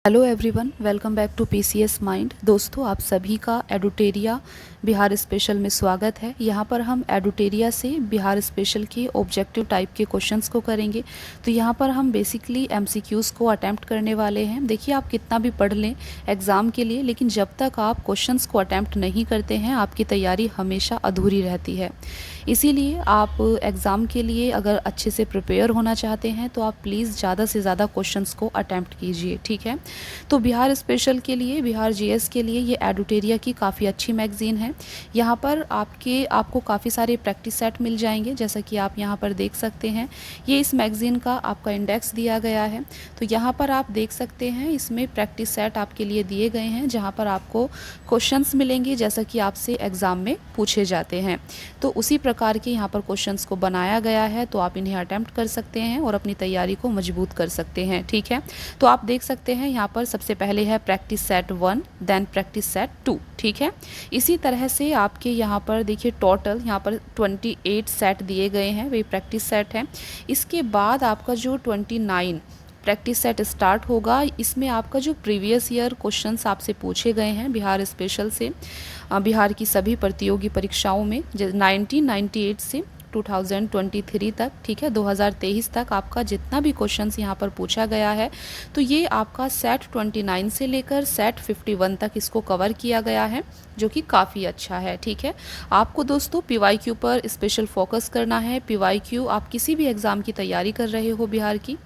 Hello everyone, welcome back to PCS mind. दोस्तों, आप सभी का एडुटेरिया बिहार स्पेशल में स्वागत है। यहाँ पर हम एडुटेरिया से बिहार स्पेशल के ऑब्जेक्टिव टाइप के क्वेश्चंस को करेंगे। तो यहाँ पर हम बेसिकली एमसीक्यूज़ को अटैम्प्ट करने वाले हैं। देखिए, आप कितना भी पढ़ लें एग्ज़ाम के लिए, लेकिन जब तक आप क्वेश्चंस को अटैम्प्ट नहीं करते हैं, आपकी तैयारी हमेशा अधूरी रहती है। इसीलिए आप एग्ज़ाम के लिए अगर अच्छे से प्रिपेयर होना चाहते हैं तो आप प्लीज़ ज़्यादा से ज़्यादा क्वेश्चंस को अटैम्प्ट कीजिए, ठीक है। तो बिहार स्पेशल के लिए, बिहार जीएस के लिए ये एडुटेरिया की काफ़ी अच्छी मैगज़ीन है। यहाँ पर आपको काफ़ी सारे प्रैक्टिस सेट मिल जाएंगे, जैसा कि आप यहाँ पर देख सकते हैं। ये इस मैगज़ीन का आपका इंडेक्स दिया गया है। तो यहाँ पर आप देख सकते हैं, इसमें प्रैक्टिस सेट आपके लिए दिए गए हैं, जहाँ पर आपको क्वेश्चंस मिलेंगे जैसा कि आपसे एग्ज़ाम में पूछे जाते हैं। तो उसी प्रकार के यहाँ पर क्वेश्चंस को बनाया गया है, तो आप इन्हें अटैम्प्ट कर सकते हैं और अपनी तैयारी को मजबूत कर सकते हैं, ठीक है। तो आप देख सकते हैं यहाँ पर सबसे पहले है practice set 1, then practice set 2, ठीक है। इसी तरह से आपके यहाँ पर देखिए, टोटल यहाँ पर 28 सेट दिए गए हैं, वे प्रैक्टिस सेट हैं। इसके बाद आपका जो 29 प्रैक्टिस सेट स्टार्ट होगा, इसमें आपका जो प्रीवियस ईयर क्वेश्चंस आपसे पूछे गए हैं बिहार स्पेशल से, बिहार की सभी प्रतियोगी परीक्षाओं में 1998 से 2023 तक, ठीक है, 2023 तक आपका जितना भी क्वेश्चंस यहाँ पर पूछा गया है, तो ये आपका सेट 29 से लेकर सेट 51 तक इसको कवर किया गया है, जो कि काफ़ी अच्छा है, ठीक है। आपको दोस्तों पीवाईक्यू पर स्पेशल फोकस करना है। पीवाईक्यू, आप किसी भी एग्ज़ाम की तैयारी कर रहे हो बिहार की,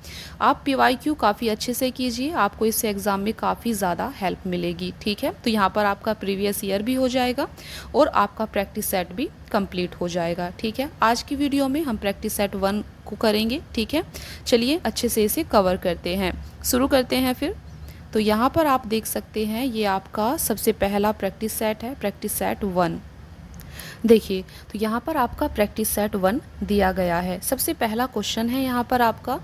आप पीवाईक्यू काफ़ी अच्छे से कीजिए, आपको इससे एग्ज़ाम में काफ़ी ज़्यादा हेल्प मिलेगी, ठीक है। तो यहाँ पर आपका प्रीवियस ईयर भी हो जाएगा और आपका प्रैक्टिस सेट भी कंप्लीट हो जाएगा, ठीक है। आज की वीडियो में हम प्रैक्टिस सेट 1 को करेंगे, ठीक है। चलिए अच्छे से इसे कवर करते हैं, शुरू करते हैं फिर। तो यहाँ पर आप देख सकते हैं, ये आपका सबसे पहला प्रैक्टिस सेट है, प्रैक्टिस सेट 1। देखिए, तो यहाँ पर आपका प्रैक्टिस सेट 1 दिया गया है। सबसे पहला क्वेश्चन है यहाँ पर आपका,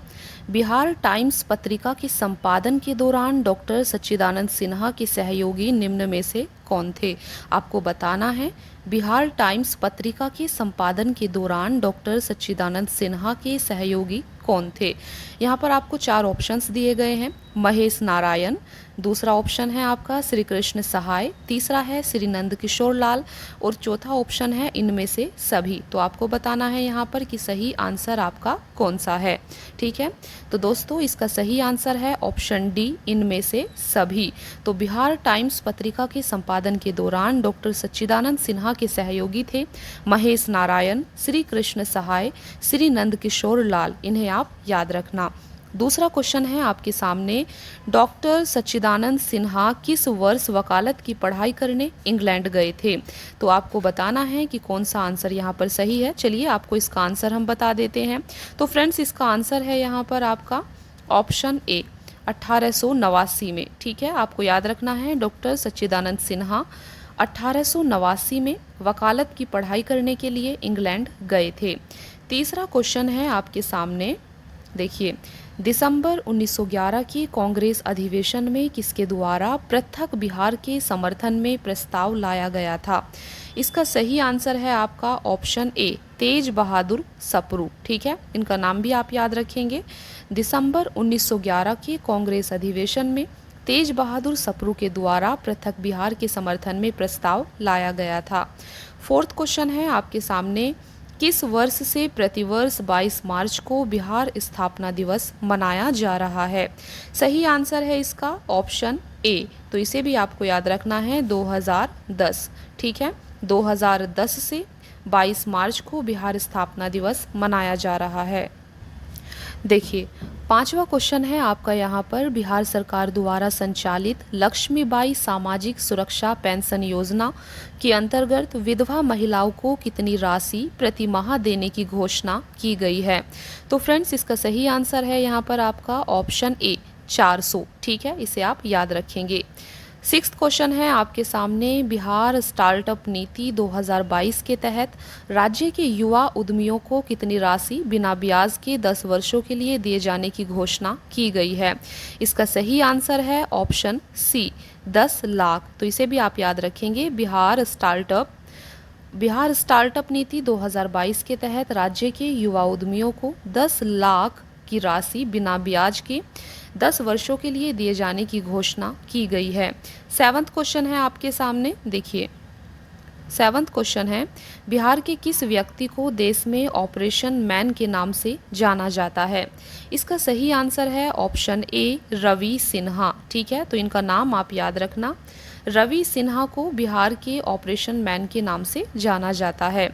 बिहार टाइम्स पत्रिका के संपादन के दौरान डॉक्टर सच्चिदानंद सिन्हा के सहयोगी निम्न में से कौन थे। आपको बताना है, बिहार टाइम्स पत्रिका के संपादन के दौरान डॉक्टर सच्चिदानंद सिन्हा के सहयोगी कौन थे। यहाँ पर आपको 4 ऑप्शंस दिए गए हैं। महेश नारायण, दूसरा ऑप्शन है आपका श्री कृष्ण सहाय, तीसरा है श्री नंद किशोर लाल और चौथा ऑप्शन है इनमें से सभी। तो आपको बताना है यहाँ पर कि सही आंसर आपका कौन सा है, ठीक है। तो दोस्तों, इसका सही आंसर है ऑप्शन डी, इनमें से सभी। तो बिहार टाइम्स पत्रिका के संपादन के दौरान डॉक्टर सच्चिदानंद सिन्हा के सहयोगी थे महेश नारायण, श्री कृष्ण सहाय, श्री नंद किशोर लाल। इन्हें आप याद रखना। दूसरा क्वेश्चन है आपके सामने, डॉक्टर सच्चिदानंद सिन्हा किस वर्ष वकालत की पढ़ाई करने इंग्लैंड गए थे। तो आपको बताना है कि कौन सा आंसर यहाँ पर सही है। चलिए आपको इसका आंसर हम बता देते हैं। तो फ्रेंड्स, इसका आंसर है यहाँ पर आपका ऑप्शन ए, 1889 में, ठीक है। आपको याद रखना है, डॉक्टर सच्चिदानंद सिन्हा 1889 में वकालत की पढ़ाई करने के लिए इंग्लैंड गए थे। तीसरा क्वेश्चन है आपके सामने, देखिए, दिसंबर 1911 के कांग्रेस अधिवेशन में किसके द्वारा पृथक बिहार के समर्थन में प्रस्ताव लाया गया था। इसका सही आंसर है आपका ऑप्शन ए, तेज बहादुर सप्रू, ठीक है। इनका नाम भी आप याद रखेंगे। दिसंबर 1911 के कांग्रेस अधिवेशन में तेज बहादुर सप्रू के द्वारा पृथक बिहार के समर्थन में प्रस्ताव लाया गया था। फोर्थ क्वेश्चन है आपके सामने, किस वर्ष से प्रतिवर्ष 22 मार्च को बिहार स्थापना दिवस मनाया जा रहा है। सही आंसर है इसका ऑप्शन ए। तो इसे भी आपको याद रखना है, 2010, ठीक है। 2010 से 22 मार्च को बिहार स्थापना दिवस मनाया जा रहा है। देखिए, पांचवा क्वेश्चन है आपका यहाँ पर, बिहार सरकार द्वारा संचालित लक्ष्मीबाई सामाजिक सुरक्षा पेंशन योजना के अंतर्गत विधवा महिलाओं को कितनी राशि प्रति माह देने की घोषणा की गई है। तो फ्रेंड्स, इसका सही आंसर है यहाँ पर आपका ऑप्शन ए, 400, ठीक है। इसे आप याद रखेंगे। सिक्स्थ क्वेश्चन है आपके सामने, बिहार स्टार्टअप नीति 2022 के तहत राज्य के युवा उद्यमियों को कितनी राशि बिना ब्याज के 10 वर्षों के लिए दिए जाने की घोषणा की गई है। इसका सही आंसर है ऑप्शन सी, 10 लाख। तो इसे भी आप याद रखेंगे, बिहार स्टार्टअप नीति 2022 के तहत राज्य के युवा उद्यमियों को 10 लाख की राशि बिना ब्याज के 10 वर्षों के लिए दिए जाने की घोषणा की गई है। 7वां क्वेश्चन है आपके सामने, देखिए 7वां क्वेश्चन है, बिहार के किस व्यक्ति को देश में ऑपरेशन मैन के नाम से जाना जाता है? इसका सही आंसर है ऑप्शन ए रवि सिन्हा। ठीक है, तो इनका नाम आप याद रखना, रवि सिन्हा को बिहार के ऑपरेशन मैन के नाम से जाना जाता है।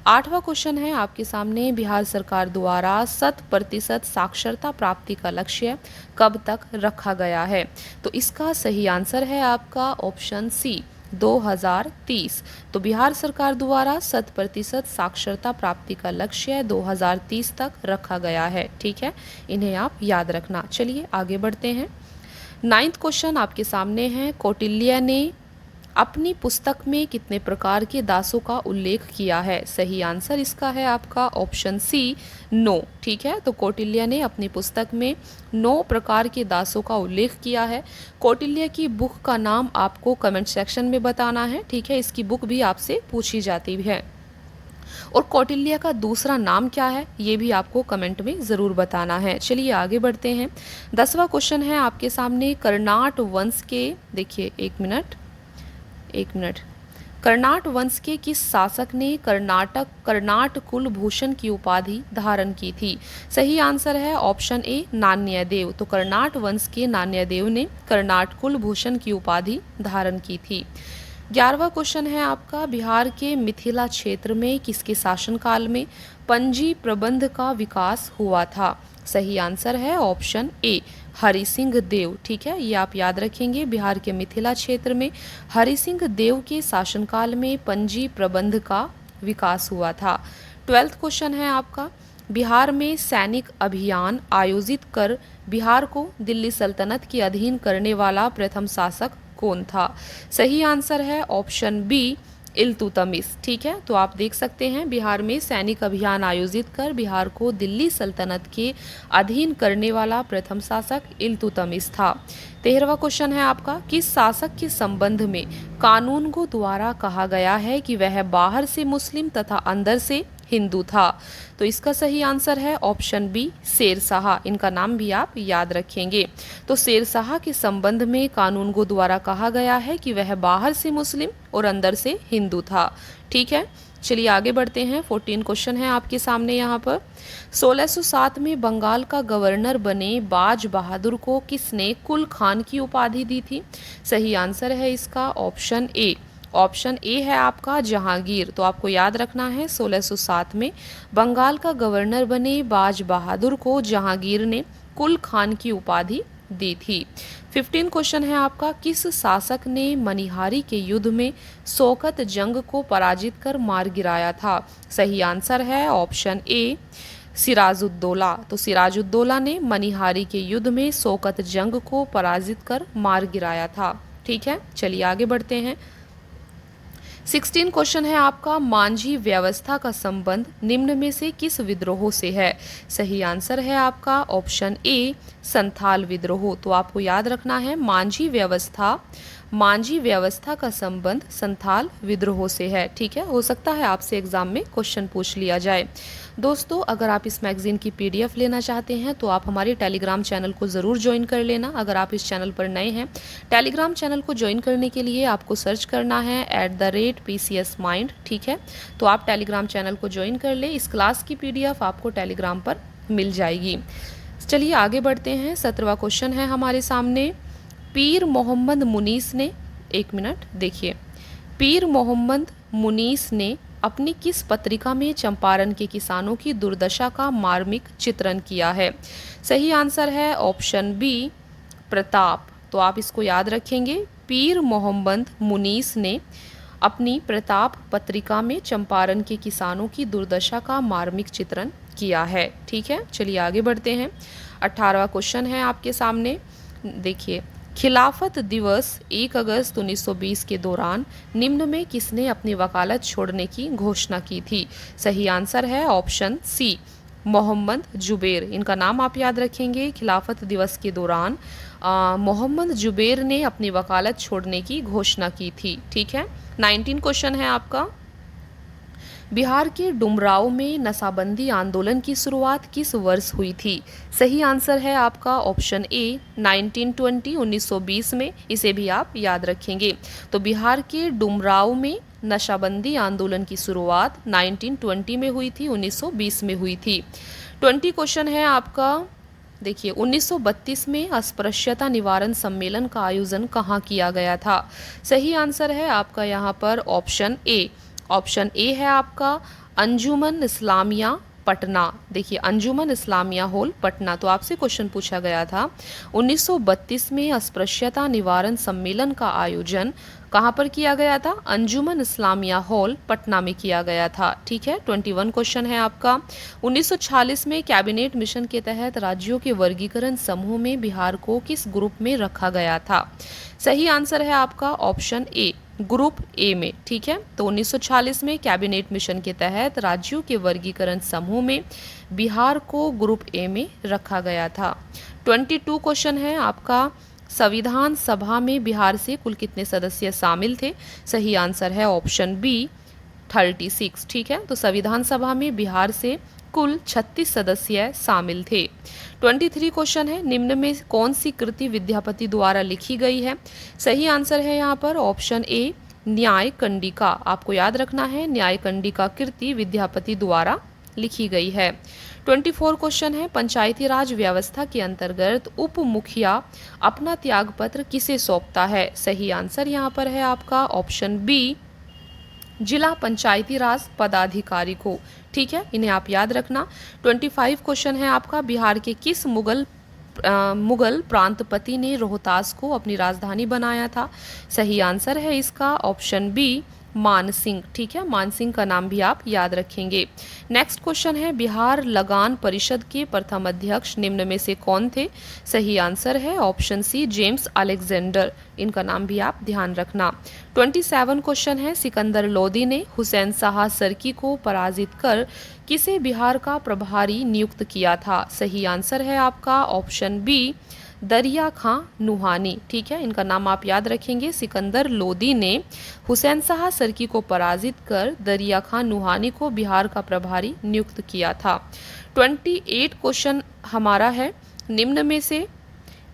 8वां क्वेश्चन है आपके सामने, बिहार सरकार द्वारा 100% साक्षरता प्राप्ति का लक्ष्य कब तक रखा गया है? तो इसका सही आंसर है आपका ऑप्शन सी 2030। तो बिहार सरकार द्वारा 100% साक्षरता प्राप्ति का लक्ष्य 2030 तक रखा गया है। ठीक है, इन्हें आप याद रखना। चलिए आगे बढ़ते हैं। 9वां क्वेश्चन आपके सामने है, कौटिल्य ने अपनी पुस्तक में कितने प्रकार के दासों का उल्लेख किया है? सही आंसर इसका है आपका ऑप्शन सी 9। ठीक है, तो कौटिल्य ने अपनी पुस्तक में 9 प्रकार के दासों का उल्लेख किया है। कौटिल्य की बुक का नाम आपको कमेंट सेक्शन में बताना है। ठीक है, इसकी बुक भी आपसे पूछी जाती है। और कौटिल्य का दूसरा नाम क्या है ये भी आपको कमेंट में ज़रूर बताना है। चलिए आगे बढ़ते हैं। 10वां क्वेश्चन है आपके सामने, कर्नाट वंश के, देखिए एक मिनट, कर्नाट वंश के किस शासक ने कर्नाट कुलभूषण की उपाधि धारण की थी? सही आंसर है ऑप्शन ए नान्यदेव। तो कर्नाट वंश के नान्यदेव ने कर्नाट कुलभूषण की उपाधि धारण की थी। 11वां क्वेश्चन है आपका, बिहार के मिथिला क्षेत्र में किसके शासनकाल में पंजी प्रबंध का विकास हुआ था? सही आंसर है ऑप्शन ए हरि सिंह देव। ठीक है, ये आप याद रखेंगे, बिहार के मिथिला क्षेत्र में हरि सिंह देव के शासनकाल में पंजी प्रबंध का विकास हुआ था। 12वां क्वेश्चन है आपका, बिहार में सैनिक अभियान आयोजित कर बिहार को दिल्ली सल्तनत के अधीन करने वाला प्रथम शासक कौन था? सही आंसर है ऑप्शन बी इल्तुतमिश। ठीक है, तो आप देख सकते हैं बिहार में सैनिक अभियान आयोजित कर बिहार को दिल्ली सल्तनत के अधीन करने वाला प्रथम शासक इल्तुतमिश था। 13वां क्वेश्चन है आपका, किस शासक के संबंध में कानून को द्वारा कहा गया है कि वह बाहर से मुस्लिम तथा अंदर से हिंदू था? तो इसका सही आंसर है ऑप्शन बी शेरशाह। इनका नाम भी आप याद रखेंगे। तो शेरशाह के संबंध में कानूनगो द्वारा कहा गया है कि वह बाहर से मुस्लिम और अंदर से हिंदू था। ठीक है, चलिए आगे बढ़ते हैं। 14 क्वेश्चन है आपके सामने यहाँ पर, 1607 में बंगाल का गवर्नर बने बाज बहादुर को किसने कुल खान की उपाधि दी थी? सही आंसर है इसका ऑप्शन ए है आपका जहांगीर। तो आपको याद रखना है 1607 में बंगाल का गवर्नर बने बाज बहादुर को जहांगीर ने कुल खान की उपाधि दी थी। 15 क्वेश्चन है आपका, किस शासक ने मनिहारी के युद्ध में शौकत जंग को पराजित कर मार गिराया था? सही आंसर है ऑप्शन ए सिराजुद्दौला। तो सिराजुद्दौला ने मनिहारी के युद्ध में शौकत जंग को पराजित कर मार गिराया था। ठीक है, चलिए आगे बढ़ते हैं। 16 क्वेश्चन है आपका, मांझी व्यवस्था का संबंध निम्न में से किस विद्रोह से है? सही आंसर है आपका ऑप्शन ए संथाल विद्रोह। तो आपको याद रखना है मांझी व्यवस्था का संबंध संथाल विद्रोह से है। ठीक है, हो सकता है आपसे एग्जाम में क्वेश्चन पूछ लिया जाए। दोस्तों, अगर आप इस मैगजीन की PDF लेना चाहते हैं तो आप हमारे टेलीग्राम चैनल को ज़रूर ज्वाइन कर लेना। अगर आप इस चैनल पर नए हैं, टेलीग्राम चैनल को ज्वाइन करने के लिए आपको सर्च करना है @PCS Mind। ठीक है, तो आप टेलीग्राम चैनल को ज्वाइन कर ले। इस क्लास की PDF आपको टेलीग्राम पर मिल जाएगी। चलिए आगे बढ़ते हैं। 17वां क्वेश्चन है हमारे सामने, पीर मोहम्मद मुनीस ने, एक मिनट देखिए, पीर मोहम्मद मुनीस ने अपनी किस पत्रिका में चंपारण के किसानों की दुर्दशा का मार्मिक चित्रण किया है? सही आंसर है ऑप्शन बी प्रताप। तो आप इसको याद रखेंगे, पीर मोहम्मद मुनीस ने अपनी प्रताप पत्रिका में चंपारण के किसानों की दुर्दशा का मार्मिक चित्रण किया है। ठीक है, चलिए आगे बढ़ते हैं। 18वां क्वेश्चन है आपके सामने, देखिए, खिलाफत दिवस 1 अगस्त 1920 के दौरान निम्न में किसने अपनी वकालत छोड़ने की घोषणा की थी? सही आंसर है ऑप्शन सी मोहम्मद जुबैर। इनका नाम आप याद रखेंगे। खिलाफत दिवस के दौरान मोहम्मद जुबैर ने अपनी वकालत छोड़ने की घोषणा की थी। ठीक है, 19 क्वेश्चन है आपका, बिहार के डुमराव में नशाबंदी आंदोलन की शुरुआत किस वर्ष हुई थी? सही आंसर है आपका ऑप्शन ए 1920 1920 में। इसे भी आप याद रखेंगे। तो बिहार के डुमराव में नशाबंदी आंदोलन की शुरुआत 1920 में हुई थी, 1920 में हुई थी। 20 क्वेश्चन है आपका। देखिए 1932 में अस्पृश्यता निवारण सम्मेलन का आयोजन कहाँ किया गया था? सही आंसर है आपका यहाँ पर ऑप्शन ए। ऑप्शन ए है आपका अंजुमन इस्लामिया पटना। देखिए अंजुमन इस्लामिया हॉल पटना। तो आपसे क्वेश्चन पूछा गया था 1932 में अस्पृश्यता निवारण सम्मेलन का आयोजन कहाँ पर किया गया था? अंजुमन इस्लामिया हॉल पटना में किया गया था। ठीक है। 21 क्वेश्चन है आपका। 1946 में कैबिनेट मिशन के तहत राज्यों के वर्गीकरण समूह में बिहार को किस ग्रुप में रखा गया था? सही आंसर है आपका ऑप्शन ए ग्रुप ए में। ठीक है। तो 1946 में कैबिनेट मिशन के तहत राज्यों के वर्गीकरण समूह में बिहार को ग्रुप ए में रखा गया था। 22 क्वेश्चन है आपका। संविधान सभा में बिहार से कुल कितने सदस्य शामिल थे? सही आंसर है ऑप्शन बी 36। ठीक है। तो संविधान सभा में बिहार से कुल 36 सदस्य शामिल थे। 23 क्वेश्चन है। निम्न में कौन सी कृति विद्यापति द्वारा लिखी गई है? सही आंसर है यहाँ पर ऑप्शन ए न्याय कंडिका। आपको याद रखना है न्याय कंडिका कृति विद्यापति द्वारा लिखी गई है। 24 क्वेश्चन है। पंचायती राज व्यवस्था के अंतर्गत उप मुखिया अपना त्याग पत्र किसे सौंपता है? सही आंसर यहाँ पर है आपका ऑप्शन बी जिला पंचायती राज पदाधिकारी को। ठीक है। इन्हें आप याद रखना। 25 क्वेश्चन है आपका। बिहार के किस मुगल प्रांतपति ने रोहतास को अपनी राजधानी बनाया था? सही आंसर है इसका ऑप्शन बी मानसिंह। ठीक है। मानसिंह का नाम भी आप याद रखेंगे। नेक्स्ट क्वेश्चन है। बिहार लगान परिषद के प्रथम अध्यक्ष निम्न में से कौन थे? सही आंसर है ऑप्शन सी जेम्स अलेक्जेंडर। इनका नाम भी आप ध्यान रखना। 27 क्वेश्चन है। सिकंदर लोदी ने हुसैन शाह सरकी को पराजित कर किसे बिहार का प्रभारी नियुक्त किया था? सही आंसर है आपका ऑप्शन बी दरिया खां नुहानी। ठीक है। इनका नाम आप याद रखेंगे। सिकंदर लोदी ने हुसैन शाह सरकी को पराजित कर दरिया खां नुहानी को बिहार का प्रभारी नियुक्त किया था। 28 क्वेश्चन हमारा है। निम्न में से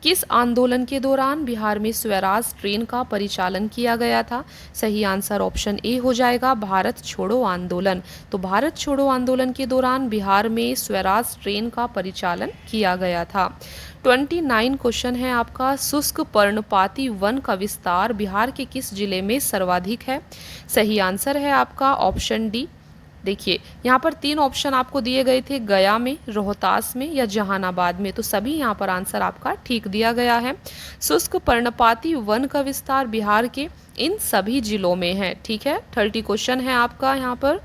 किस आंदोलन के दौरान बिहार में स्वराज ट्रेन का परिचालन किया गया था? सही आंसर ऑप्शन ए हो जाएगा भारत छोड़ो आंदोलन। तो भारत छोड़ो आंदोलन के दौरान बिहार में स्वराज ट्रेन का परिचालन किया गया था। 29 क्वेश्चन है आपका। शुष्क पर्णपाती वन का विस्तार बिहार के किस जिले में सर्वाधिक है? सही आंसर है आपका ऑप्शन डी। देखिए यहाँ पर 3 ऑप्शन आपको दिए गए थे, गया में, रोहतास में या जहानाबाद में। तो सभी यहाँ पर आंसर आपका ठीक दिया गया है। शुष्क पर्णपाती वन का विस्तार बिहार के इन सभी जिलों में है। ठीक है। 30 क्वेश्चन है आपका यहाँ पर।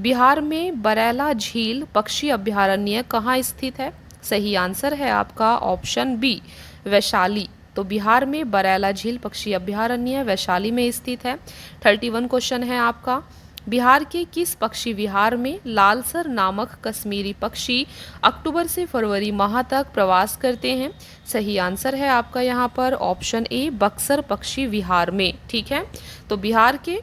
बिहार में बरैला झील पक्षी अभ्यारण्य कहाँ स्थित है? सही आंसर है आपका ऑप्शन बी वैशाली। तो बिहार में बरैला झील पक्षी अभ्यारण्य वैशाली में स्थित है। 31 क्वेश्चन है आपका। बिहार के किस पक्षी विहार में लालसर नामक कश्मीरी पक्षी अक्टूबर से फरवरी माह तक प्रवास करते हैं? सही आंसर है आपका यहाँ पर ऑप्शन ए बक्सर पक्षी विहार में। ठीक है। तो बिहार के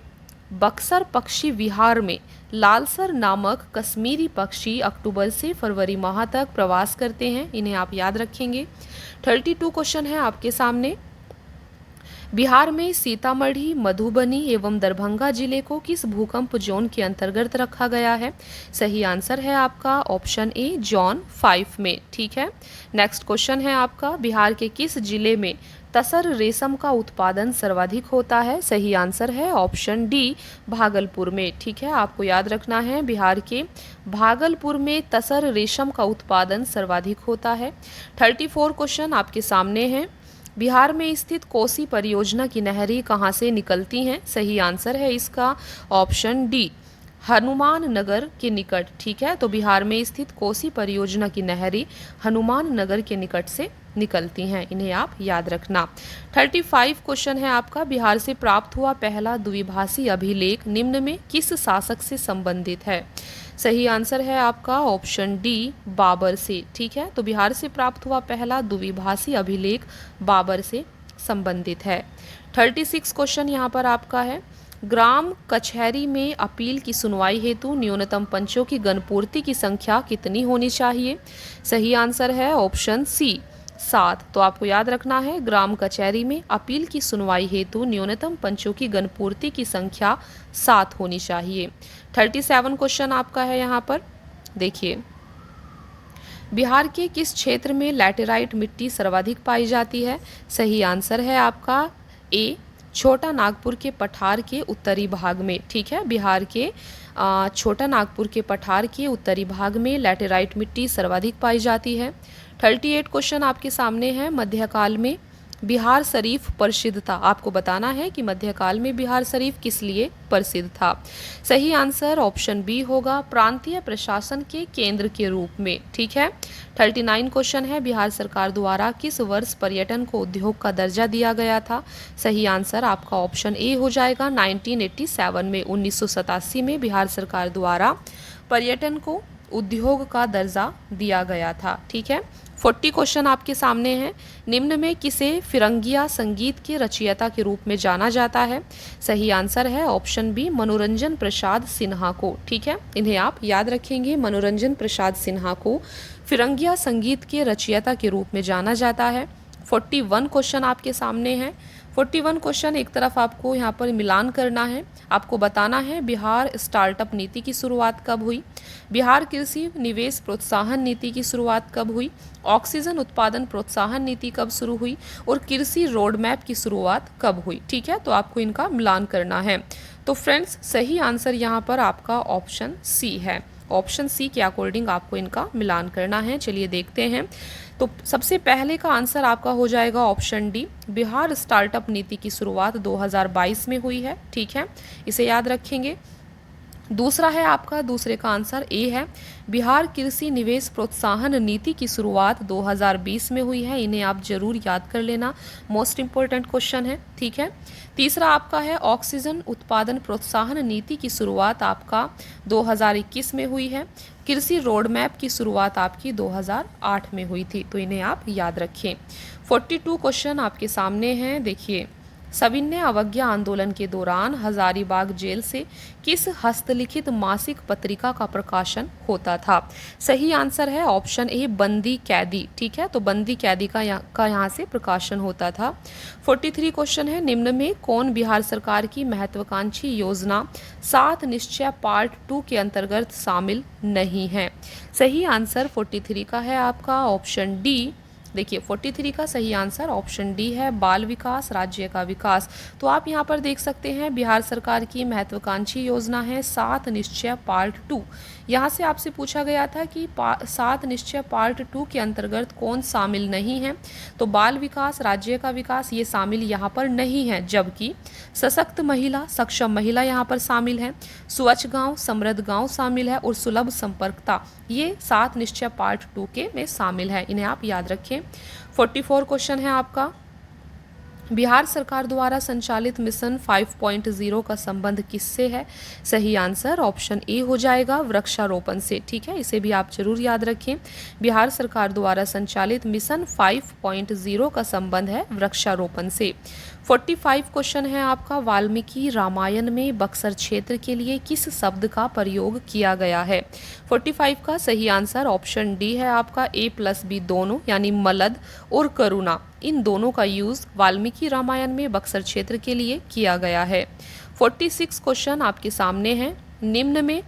बक्सर पक्षी विहार में लालसर नामक कश्मीरी पक्षी अक्टूबर से फरवरी माह तक प्रवास करते हैं। इन्हें आप याद रखेंगे। 32 क्वेश्चन है आपके सामने। बिहार में सीतामढ़ी, मधुबनी एवं दरभंगा जिले को किस भूकंप जोन के अंतर्गत रखा गया है? सही आंसर है आपका ऑप्शन ए जोन 5 में। ठीक है। नेक्स्ट क्वेश्चन है आपका। बिहार के किस जिले में तसर रेशम का उत्पादन सर्वाधिक होता है? सही आंसर है ऑप्शन डी भागलपुर में। ठीक है। आपको याद रखना है बिहार के भागलपुर में तसर रेशम का उत्पादन सर्वाधिक होता है। 34 क्वेश्चन आपके सामने हैं। बिहार में स्थित कोसी परियोजना की नहरें कहाँ से निकलती हैं? सही आंसर है इसका ऑप्शन डी हनुमान नगर के निकट। ठीक है। तो बिहार में स्थित कोसी परियोजना की नहरें हनुमान नगर के निकट से निकलती हैं। इन्हें आप याद रखना। 35 क्वेश्चन है आपका। बिहार से प्राप्त हुआ पहला द्विभाषी अभिलेख निम्न में किस शासक से संबंधित है? सही आंसर है आपका ऑप्शन डी बाबर से। ठीक है। तो बिहार से प्राप्त हुआ पहला द्विभाषी अभिलेख बाबर से संबंधित है। 36 क्वेश्चन यहाँ पर आपका है। ग्राम कचहरी में अपील की सुनवाई हेतु न्यूनतम पंचों की गणपूर्ति की संख्या कितनी होनी चाहिए? सही आंसर है ऑप्शन सी 7। तो आपको याद रखना है ग्राम कचहरी में अपील की सुनवाई हेतु न्यूनतम पंचों की गणपूर्ति की संख्या 7 होनी चाहिए। 37 क्वेश्चन आपका है यहाँ पर, देखिए बिहार के किस क्षेत्र में लैटेराइट मिट्टी सर्वाधिक पाई जाती है? सही आंसर है आपका ए छोटा नागपुर के पठार के उत्तरी भाग में। ठीक है, बिहार के छोटा नागपुर के पठार के उत्तरी भाग में लैटेराइट मिट्टी सर्वाधिक पाई जाती है। 38 क्वेश्चन आपके सामने है, मध्यकाल में बिहार शरीफ प्रसिद्ध था। आपको बताना है कि मध्यकाल में बिहार शरीफ किस लिए प्रसिद्ध था। सही आंसर ऑप्शन बी होगा, प्रांतीय प्रशासन के केंद्र के रूप में। ठीक है, 39 क्वेश्चन है, बिहार सरकार द्वारा किस वर्ष पर्यटन को उद्योग का दर्जा दिया गया था? सही आंसर आपका ऑप्शन ए हो जाएगा 1987 में। 1987 में बिहार सरकार द्वारा पर्यटन को उद्योग का दर्जा दिया गया था। ठीक है, 40 क्वेश्चन आपके सामने हैं, निम्न में किसे फिरंगिया संगीत के रचयिता के रूप में जाना जाता है? सही आंसर है ऑप्शन बी मनोरंजन प्रसाद सिन्हा को। ठीक है, इन्हें आप याद रखेंगे, मनोरंजन प्रसाद सिन्हा को फिरंगिया संगीत के रचयिता के रूप में जाना जाता है। 41 क्वेश्चन आपके सामने हैं। 41 क्वेश्चन एक तरफ आपको यहाँ पर मिलान करना है, आपको बताना है बिहार स्टार्टअप नीति की शुरुआत कब हुई, बिहार कृषि निवेश प्रोत्साहन नीति की शुरुआत कब हुई, ऑक्सीजन उत्पादन प्रोत्साहन नीति कब शुरू हुई और कृषि रोड मैप की शुरुआत कब हुई। ठीक है, तो आपको इनका मिलान करना है। तो फ्रेंड्स सही आंसर यहाँ पर आपका ऑप्शन सी है, ऑप्शन सी के अकॉर्डिंग आपको इनका मिलान करना है। चलिए देखते हैं, तो सबसे पहले का आंसर आपका हो जाएगा ऑप्शन डी, बिहार स्टार्टअप नीति की शुरुआत 2022 में हुई है। ठीक है, इसे याद रखेंगे। दूसरा है आपका, दूसरे का आंसर ए है, बिहार कृषि निवेश प्रोत्साहन नीति की शुरुआत 2020 में हुई है। इन्हें आप जरूर याद कर लेना, मोस्ट इंपॉर्टेंट क्वेश्चन है। ठीक है, तीसरा आपका है ऑक्सीजन उत्पादन प्रोत्साहन नीति की शुरुआत आपका 2021 में हुई है। कृषि रोड मैप की शुरुआत आपकी 2008 में हुई थी, तो इन्हें आप याद रखें। 42 क्वेश्चन आपके सामने हैं, देखिए सविनय अवज्ञा आंदोलन के दौरान हजारीबाग जेल से किस हस्तलिखित मासिक पत्रिका का प्रकाशन होता था? सही आंसर है ऑप्शन ए बंदी कैदी। ठीक है, तो बंदी कैदी का यहाँ से प्रकाशन होता था। 43 क्वेश्चन है, निम्न में कौन बिहार सरकार की महत्वाकांक्षी योजना 7 निश्चय पार्ट 2 के अंतर्गत शामिल नहीं है? सही आंसर 43 का है आपका ऑप्शन डी। देखिए 43 का सही आंसर ऑप्शन डी है, बाल विकास राज्य का विकास। तो आप यहाँ पर देख सकते हैं बिहार सरकार की महत्वाकांक्षी योजना है 7 निश्चय पार्ट 2। यहाँ से आपसे पूछा गया था कि 7 निश्चय पार्ट 2 के अंतर्गत कौन शामिल नहीं है, तो बाल विकास राज्य का विकास ये शामिल यहाँ पर नहीं है, जबकि सशक्त महिला सक्षम महिला यहाँ पर शामिल है, स्वच्छ गांव समृद्ध गांव शामिल है और सुलभ संपर्कता ये 7 निश्चय पार्ट 2 के में शामिल है। इन्हें आप याद रखें। 44 क्वेश्चन है आपका, बिहार सरकार द्वारा संचालित मिशन 5.0 का संबंध किससे है? सही आंसर ऑप्शन ए हो जाएगा वृक्षारोपण से। ठीक है, इसे भी आप जरूर याद रखें, बिहार सरकार द्वारा संचालित मिशन 5.0 का संबंध है वृक्षारोपण से। 45 क्वेश्चन है आपका, वाल्मीकि रामायण में बक्सर क्षेत्र के लिए किस शब्द का प्रयोग किया गया है? 45 का सही आंसर ऑप्शन डी है आपका, A+B दोनों यानी मलद और करुणा, इन दोनों का यूज वाल्मीकि रामायण में बक्सर क्षेत्र के लिए किया गया है। 46 क्वेश्चन आपके सामने हैं, निम्न में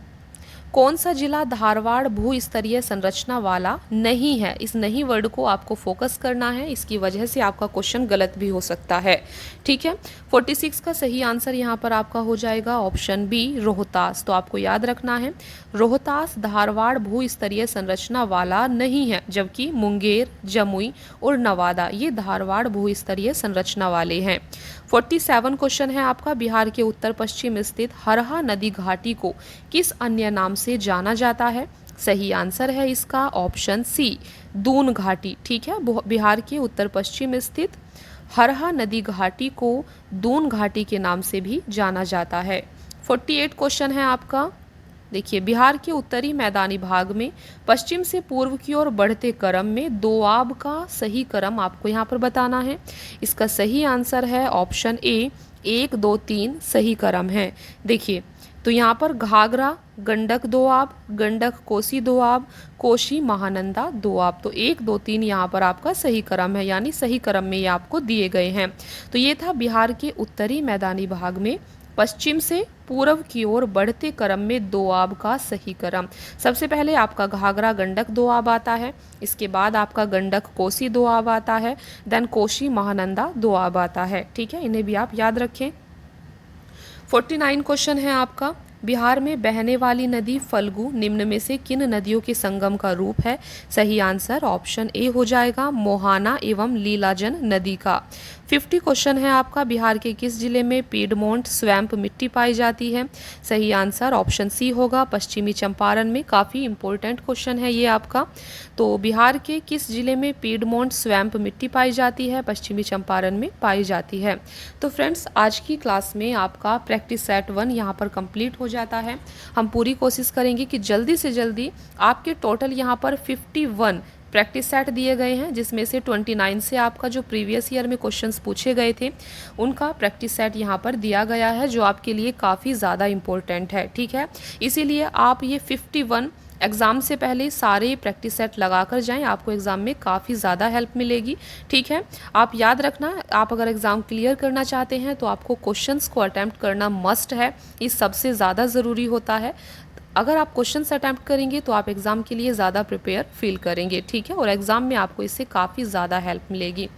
कौन सा जिला धारवाड़ भू स्तरीय संरचना वाला नहीं है? इस नहीं वर्ड को आपको फोकस करना है, इसकी वजह से आपका क्वेश्चन गलत भी हो सकता है। ठीक है, 46 का सही आंसर यहाँ पर आपका हो जाएगा ऑप्शन बी रोहतास। तो आपको याद रखना है रोहतास धारवाड़ भू स्तरीय संरचना वाला नहीं है, जबकि मुंगेर जमुई और नवादा ये धारवाड़ भू स्तरीय संरचना वाले हैं। 47 क्वेश्चन है आपका, बिहार के उत्तर पश्चिम स्थित हरहा नदी घाटी को किस अन्य नाम से जाना जाता है? सही आंसर है इसका ऑप्शन सी दून घाटी। ठीक है, बिहार के उत्तर पश्चिम स्थित हरहा नदी घाटी को दून घाटी के नाम से भी जाना जाता है। 48 क्वेश्चन है आपका, देखिए बिहार के उत्तरी मैदानी भाग में पश्चिम से पूर्व की ओर बढ़ते क्रम में दोआब का सही क्रम आपको यहाँ पर बताना है। इसका सही आंसर है ऑप्शन ए 1 2 3 सही क्रम है। देखिए तो यहाँ पर घाघरा, गंडक दोआब, गंडक कोसी दोआब, कोशी महानंदा दोआब, तो 1 2 3 यहाँ पर आपका सही क्रम है, यानी सही क्रम में ये आपको दिए गए हैं। तो ये था बिहार के उत्तरी मैदानी भाग में पश्चिम से पूर्व की ओर बढ़ते क्रम में दोआब का सही क्रम। सबसे पहले आपका घाघरा गंडक दोआब आता है, इसके बाद आपका गंडक कोसी दोआब आता है, देन कोशी महानंदा दोआब आता है। ठीक है, इन्हें भी आप याद रखें। 49 क्वेश्चन है आपका, बिहार में बहने वाली नदी फल्गु निम्न में से किन नदियों के संगम का रूप है? सही आंसर ऑप्शन ए हो जाएगा, मोहाना एवं लीलाजन नदी का। 50 क्वेश्चन है आपका, बिहार के किस जिले में पीडमोंट स्वैम्प मिट्टी पाई जाती है? सही आंसर ऑप्शन सी होगा, पश्चिमी चंपारण में। काफ़ी इंपॉर्टेंट क्वेश्चन है ये आपका। तो बिहार के किस जिले में पीडमोंट स्वैम्प मिट्टी पाई जाती है? पश्चिमी चंपारण में पाई जाती है। तो फ्रेंड्स, आज की क्लास में आपका प्रैक्टिस सेट 1 यहाँ पर कंप्लीट हो जाता है। हम पूरी कोशिश करेंगे कि जल्दी से जल्दी आपके टोटल यहाँ पर 51 प्रैक्टिस सेट दिए गए हैं, जिसमें से 29 से आपका जो प्रीवियस ईयर में क्वेश्चंस पूछे गए थे उनका प्रैक्टिस सेट यहाँ पर दिया गया है, जो आपके लिए काफ़ी ज़्यादा इम्पोर्टेंट है। ठीक है, इसीलिए आप ये 51 एग्ज़ाम से पहले सारे प्रैक्टिस सेट लगा कर जाएँ, आपको एग्ज़ाम में काफ़ी ज़्यादा हेल्प मिलेगी। ठीक है, आप याद रखना, आप अगर एग्ज़ाम क्लियर करना चाहते हैं तो आपको क्वेश्चंस को अटैम्प्ट करना मस्ट है, ये सबसे ज़्यादा ज़रूरी होता है। अगर आप क्वेश्चंस अटैम्प्ट करेंगे तो आप एग्ज़ाम के लिए ज़्यादा प्रिपेयर फील करेंगे। ठीक है, और एग्ज़ाम में आपको इससे काफ़ी ज़्यादा हेल्प मिलेगी।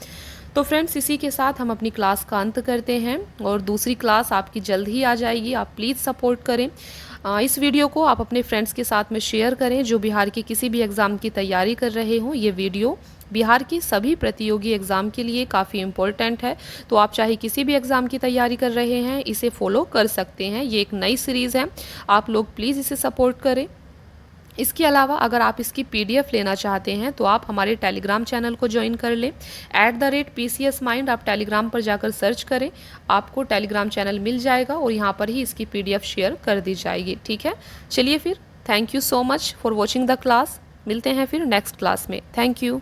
तो फ्रेंड्स, इसी के साथ हम अपनी क्लास का अंत करते हैं और दूसरी क्लास आपकी जल्द ही आ जाएगी। आप प्लीज़ सपोर्ट करें। इस वीडियो को आप अपने फ्रेंड्स के साथ में शेयर करें जो बिहार के किसी भी एग्ज़ाम की तैयारी कर रहे हों। ये वीडियो बिहार की सभी प्रतियोगी एग्ज़ाम के लिए काफ़ी इम्पोर्टेंट है, तो आप चाहे किसी भी एग्ज़ाम की तैयारी कर रहे हैं इसे फॉलो कर सकते हैं। ये एक नई सीरीज़ है, आप लोग प्लीज़ इसे सपोर्ट करें। इसके अलावा अगर आप इसकी PDF लेना चाहते हैं तो आप हमारे टेलीग्राम चैनल को ज्वाइन कर लें। @PCS Mind आप टेलीग्राम पर जाकर सर्च करें, आपको टेलीग्राम चैनल मिल जाएगा और यहाँ पर ही इसकी PDF शेयर कर दी जाएगी। ठीक है, चलिए फिर, thank you so much for watching the class. मिलते हैं फिर नेक्स्ट क्लास में। Thank you.